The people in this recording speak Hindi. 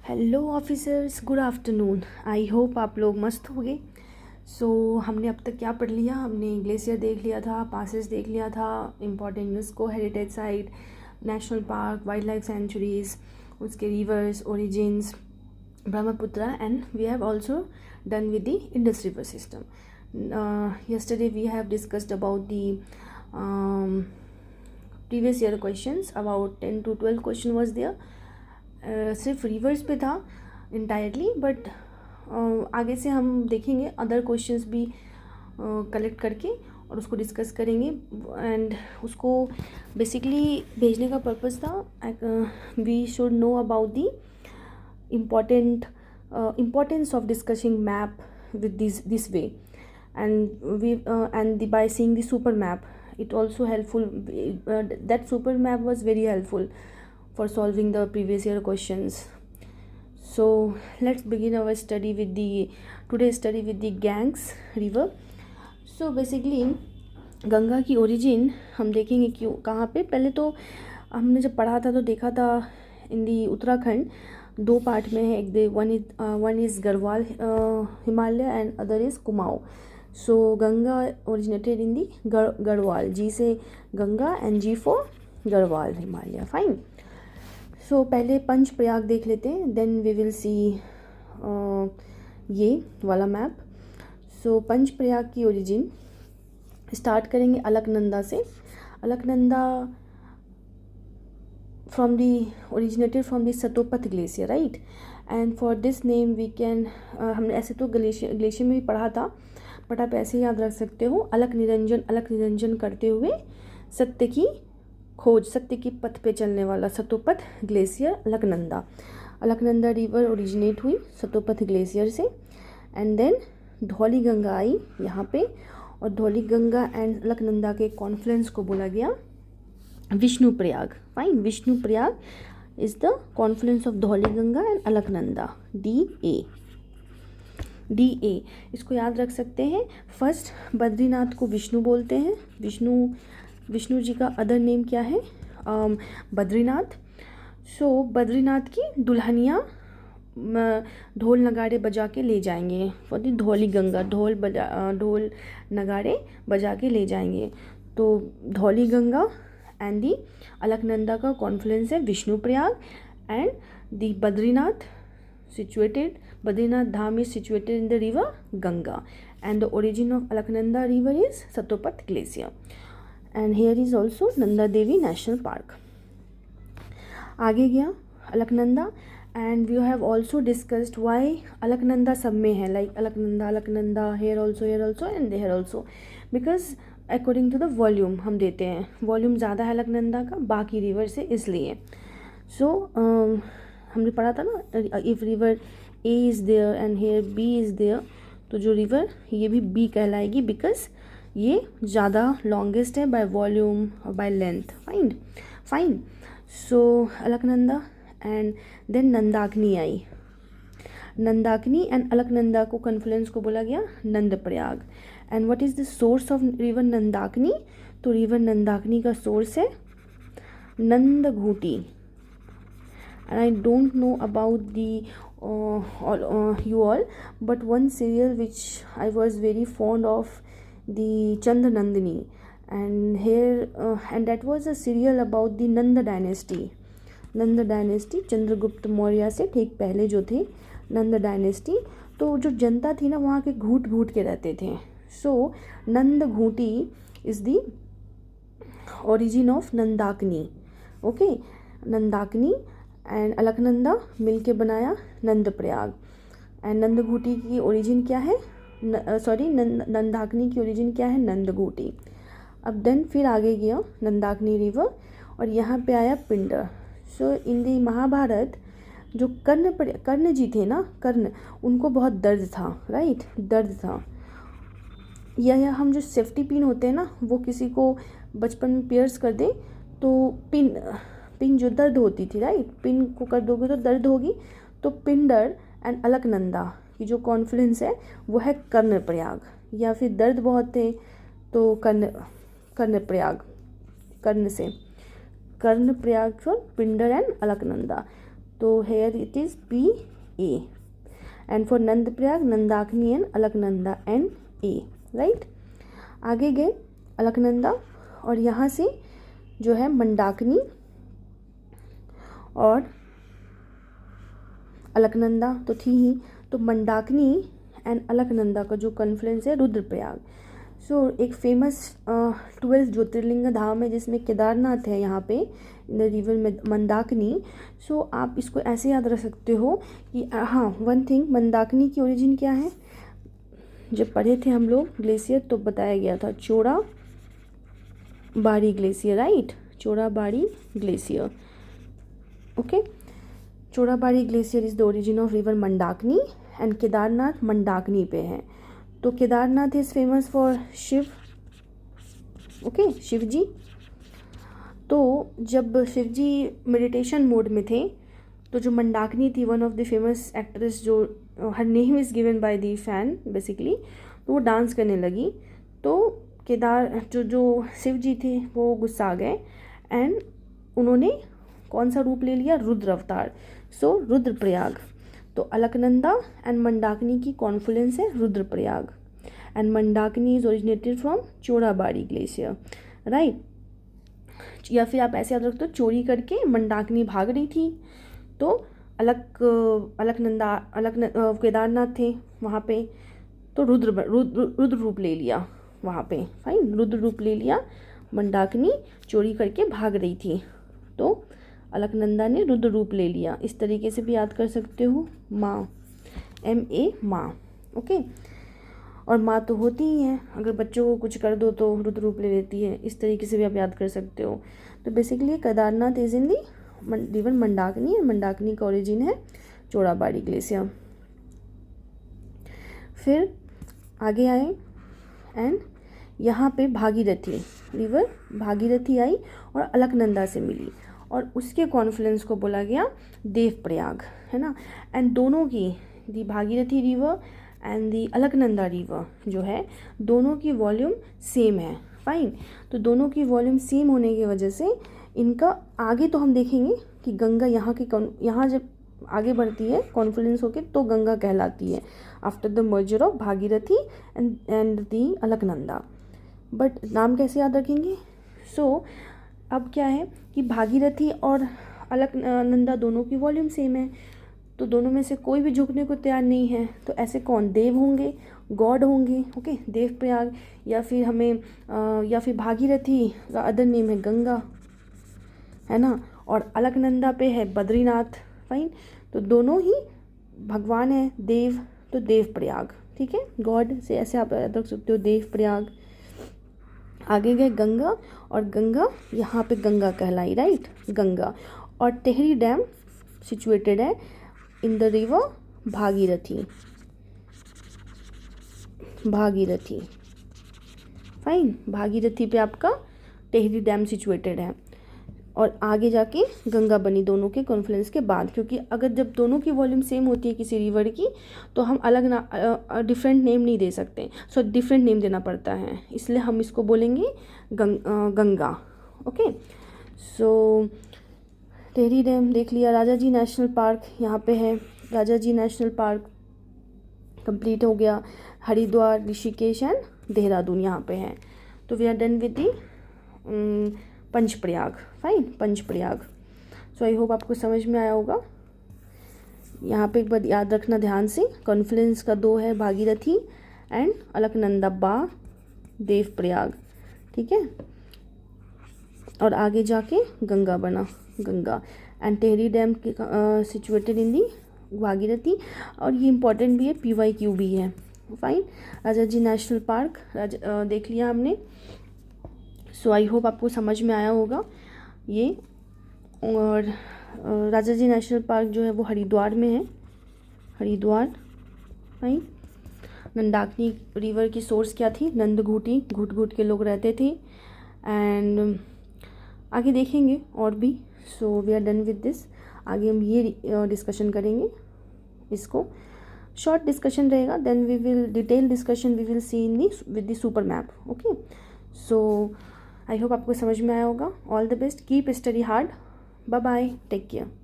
Hello officers, good afternoon. I hope आप लोग मस्त हो गए। हमने अब तक क्या पढ़ लिया? हमने ग्लेशियर देख लिया था, पासेस देख लिया था, important UNESCO heritage site, national park, wildlife sanctuaries, उसके rivers, origins, Brahmaputra, and we have also done with the Indus river system. Yesterday we have discussed about the previous year questions. About 10 to 12 question was there. सिर्फ रिवर्स पे था इंटायरली, बट आगे से हम देखेंगे अदर क्वेश्चंस भी कलेक्ट करके और उसको डिस्कस करेंगे. एंड उसको बेसिकली भेजने का पर्पस था we should know about the importance of discussing map with this way, and by seeing the super map it also helpful. That super map was very helpful for solving the previous year questions. So let's begin our study with the Ganges river. So basically Ganga की ओरिजिन हम देखेंगे क्यों कहाँ पे. पहले तो हमने जब पढ़ा था तो देखा था इन दी उत्तराखंड दो पार्ट में है. एक one is Garhwal Himalaya and other is Kumaon. So Ganga originated in the Garhwal. G से Ganga and G for Garhwal Himalaya. Fine. So पहले पंच प्रयाग देख लेते हैं, देन वी विल सी ये वाला मैप. सो पंच प्रयाग की ओरिजिन स्टार्ट करेंगे अलकनंदा से. Alaknanda from the originated from the Satopanth glacier, right. And for this name we can, हमने ऐसे तो ग्लेशियर में भी पढ़ा था, बट आप ऐसे याद रख सकते हो अलक निरंजन करते हुए सत्य की खोज, सत्य की पथ पे चलने वाला सतोपथ ग्लेशियर अलकनंदा रिवर ओरिजिनेट हुई सतोपथ ग्लेशियर से. एंड देन धौली गंगा आई यहाँ पे, और धौली गंगा एंड अलकनंदा के कॉन्फ्लुएंस को बोला गया Vishnu Prayag. Fine. Vishnu Prayag is the Confluence of Dhauli Ganga and Alaknanda. DA. इसको याद रख सकते हैं. फर्स्ट बद्रीनाथ को विष्णु बोलते हैं. विष्णु जी का अदर नेम क्या है? बद्रीनाथ. सो बद्रीनाथ की दुल्हनियाँ ढोल नगाड़े बजा के ले जाएंगे फॉर दी धौली गंगा. ढोल नगाड़े बजा के ले जाएंगे. तो धौली गंगा एंड दी अलकनंदा का कॉन्फ्लुएंस है Vishnu Prayag. And the Badrinath Dham is situated in the river Ganga. And the origin of Alaknanda river is Satopanth glacier. And here is also Nanda Devi national park. आगे गया Alaknanda. And we have also discussed why Alaknanda सब में है, like Alaknanda here also and there also, because according to the volume हम देते हैं. वॉल्यूम ज़्यादा है अलकनंदा का बाकी रिवर से, इसलिए. सो हमने पढ़ा था ना, if river A is there and here B is there, तो जो रिवर ये भी B कहलाएगी, बिकॉज ये ज़्यादा लॉन्गेस्ट है बाय वॉल्यूम और by length. Fine. So Alaknanda and then Nandakini आई. नंदाकिनी एंड अलकनंदा को कन्फ्लुएंस को बोला गया Nand Prayag. And what is the source of river Nandakini? तो रिवर नंदाकिनी का सोर्स है Nand Ghunti. And I don't know about the you all, but one serial which I was very fond of, the Chandra Nandini, and that was a serial about the Nanda dynasty. Chandragupta Maurya से ठीक पहले जो थे नंद डायनेस्टी. तो जो जनता थी ना वहाँ के घूट के रहते थे. So Nand Ghunti is the origin of Nandakini. Okay. Nandakini and Alaknanda मिलके बनाया नंद प्रयाग. एंड नंद घूटी की ओरिजिन क्या है? नंदाकिनी की ओरिजिन क्या है? नंद घूटी. अब देन फिर आगे गया नंदाकिनी रिवर, और यहाँ पे आया पिंडर. सो इन दी महाभारत जो कर्ण जी थे ना, उनको बहुत दर्द था, राइट. दर्द था. या हम जो सेफ्टी पिन होते हैं ना, वो किसी को बचपन में पियर्स कर दे तो पिन जो दर्द होती थी, राइट, पिन को कर दोगे तो दर्द होगी. तो पिंडर एंड अलकनंदा की जो कॉन्फ्लुएंस है वो है कर्ण प्रयाग. या फिर दर्द बहुत थे तो Karnaprayag, Karnaprayag for Pindar and Alaknanda. तो here it is PA। And for Nandprayag Nandakini and Alaknanda NA, right. आगे गए अलकनंदा, और यहाँ से जो है मंदाकिनी और अलकनंदा तो थी ही, तो मंदाकिनी एंड अलकनंदा का जो कॉन्फ्लुएंस है रुद्रप्रयाग। सो एक फेमस 12 ज्योतिर्लिंग धाम है जिसमें केदारनाथ है यहाँ पे इन द रिवर में मंदाकिनी। सो आप इसको ऐसे याद रख सकते हो कि हाँ, वन थिंग, मंदाकिनी की ओरिजिन क्या है, जब पढ़े थे हम लोग ग्लेशियर तो बताया गया था Chorabari glacier, right, Chorabari glacier. Okay, Chorabari glacier is the origin of river Mandakini and Kedarnath Mandakini पे है। तो Kedarnath is famous for Shiva, okay, Shiva ji. तो जब शिव जी मेडिटेशन मोड में थे तो जो मंदाकिनी थी, one of the famous actress, जो her name is given by the fan basically, तो वो डांस करने लगी। तो केदार जो शिव जी थे वो गुस्सा आ गए एंड उन्होंने कौन सा रूप ले लिया, रुद्र अवतार। सो रुद्रप्रयाग, तो अलकनंदा एंड मंदाकिनी की कॉन्फ्लुएंस है Rudraprayag and Mandakini is originated from Chorabari glacier, right. या फिर आप ऐसे याद रखते हो, चोरी करके मंदाकिनी भाग रही थी, तो अलकनंदा केदारनाथ थे वहाँ पे, तो रुद्र रूप ले लिया वहाँ पे, फाइन, रुद्र रूप ले लिया। मंदाकिनी चोरी करके भाग रही थी तो अलकनंदा ने रुद्र रूप ले लिया। इस तरीके से भी याद कर सकते हो, माँ, MA माँ, ओके। और माँ तो होती ही है, अगर बच्चों को कुछ कर दो तो रुद्र रूप ले लेती है, इस तरीके से भी आप याद कर सकते हो। तो basically Kedarnath is in the river Mandakini, Mandakini का ओरिजिन है चोराबाड़ी ग्लेशियर। फिर आगे आए एंड यहाँ पे भागीरथी रिवर, भागीरथी आई और अलकनंदा से मिली और उसके कॉन्फ्लुएंस को बोला गया देवप्रयाग, है ना। एंड दोनों की, the Bhagirathi river and the Alaknanda river जो है, दोनों की वॉल्यूम सेम है, फाइन। तो दोनों की वॉल्यूम सेम होने की वजह से इनका आगे तो हम देखेंगे कि गंगा यहाँ जब आगे बढ़ती है कॉन्फ्लुएंस होके तो गंगा कहलाती है after the merger of Bhagirathi and the Alaknanda. But नाम कैसे याद रखेंगे? सो अब क्या है कि भागीरथी और अलकनंदा दोनों की वॉल्यूम सेम है, तो दोनों में से कोई भी झुकने को तैयार नहीं है, तो ऐसे कौन, देव होंगे, गॉड होंगे, ओके, देवप्रयाग। या फिर या फिर भागीरथी का अदर नेम है गंगा, है ना, और अलकनंदा पे है बद्रीनाथ, फाइन। तो दोनों ही भगवान है, देव, तो देवप्रयाग, ठीक है, गॉड से ऐसे आप याद रख सकते हो, देवप्रयाग। आगे गए गंगा, और गंगा यहाँ पे गंगा कहलाई, राइट, गंगा। और टेहरी डैम सिचुएटेड है इन the river Bhagirathi, fine, Bhagirathi पे आपका टेहरी डैम सिचुएटेड है। और आगे जाके गंगा बनी दोनों के कॉन्फ्लुएंस के बाद, क्योंकि अगर जब दोनों की वॉल्यूम सेम होती है किसी रिवर की तो हम अलग डिफरेंट नेम नहीं दे सकते, सो डिफरेंट नेम देना पड़ता है, इसलिए हम इसको बोलेंगे गंगा, ओके। सो टेहरी डैम देख लिया। राजाजी नेशनल पार्क यहाँ पे है, राजाजी नेशनल पार्क कंप्लीट हो गया। हरिद्वार, ऋषिकेश एंड देहरादून यहाँ पे है। तो we are done with the Panchprayag, fine, Panchprayag. So I hope आपको समझ में आया होगा। यहाँ पे एक बात याद रखना ध्यान से, कॉन्फ्लुएंस का दो है, भागीरथी एंड अलकनंदा बा देवप्रयाग, ठीक है। और आगे जाके गंगा बना, Ganga and Tehri dam situated in the Bhagirathi. और ये इंपॉर्टेंट भी है, PYQ भी है, फाइन। राजाजी नेशनल पार्क देख लिया हमने। सो आई होप आपको समझ में आया होगा ये। और राजाजी नेशनल पार्क जो है वो हरिद्वार में है, हरिद्वार, फाइन। नंदाकिनी रिवर की सोर्स क्या थी, नंदघूटी, घुट घुट के लोग रहते थे। एंड आगे देखेंगे और भी। So we are done with this. आगे हम ये डिस्कशन करेंगे, इसको शॉर्ट डिस्कशन रहेगा, then we will detail discussion we will see in the with the super map, okay. So I hope आपको समझ में आया होगा। All the best, keep study hard, bye bye, take care.